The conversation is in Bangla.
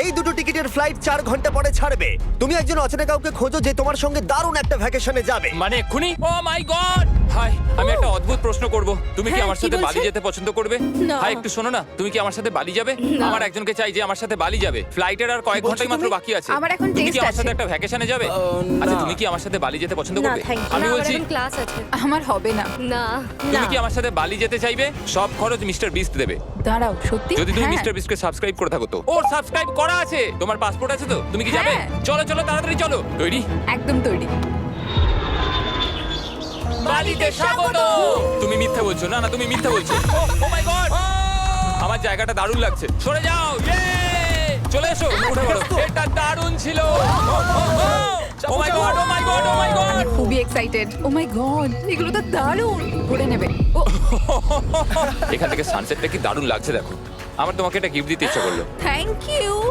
এই দুটো টিকিটের ফ্লাইট 4 ঘন্টা পরে ছাড়বে। তুমি একজন অচেনা কাউকে খোঁজো যে তোমার সঙ্গে দারুণ একটা ভ্যাকেশনে যাবে। মানে এক্ষুনি? ও মাই গড! হাই, আমি একটা অদ্ভুত প্রশ্ন করব। তুমি কি হ্যাঁ, আমার কি সাথে বলছে? বালি যেতে পছন্দ করবে? না। হাই, একটু শোনো না, তুমি কি আমার সাথে বালি যাবে? না। আমার একজনকে চাই যে আমার সাথে বালি যাবে। ফ্লাইটের আর কয়েক ঘন্টাই মাত্র বাকি আছে। আমার এখন তুমি কি test আমার সাথে আছে। একটা ভ্যাকেশনে যাবে? আচ্ছা, তুমি কি আমার সাথে বালি যেতে পছন্দ না, করবে? thank you. আমি না, বলছি, ক্লাস আছে। আমার হবে না। না তুমি কি আমার সাথে বালি যেতে চাইবে? সব খরচ মিস্টার বিস্ট দেবে। দাঁড়াও, সত্যি? যদি তুমি হ্যাঁ। মিস্টার বিস্টকে সাবস্ক্রাইব করে থাকো তো। ও সাবস্ক্রাইব করা আছে। তোমার পাসপোর্ট আছে তো? তুমি কি যাবে? হ্যাঁ। চলো চলো, তাড়াতাড়ি চলো। তৈরি? একদম তৈরি। বালিতে স্বাগত। তুমি মিথ্যা বলছো। না না, তুমি মিথ্যা বলছো। ও মাই গড, আমার জায়গাটা দারুণ লাগছে। সরে যাও। চলে এসো, উঠে পড়ো। এটা দারুণ ছিল। ও মাই গড, ও মাই গড, ও মাই গড। আমি খুবই এক্সাইটেড। ও মাই গড, এগুলো তো দারুণ। ঘুরে নেবে। ও এখান থেকে সানসেটটা কি দারুণ লাগছে দেখো। আমার তোমাকে একটা গিফট দিতে ইচ্ছা করলো। Thank you.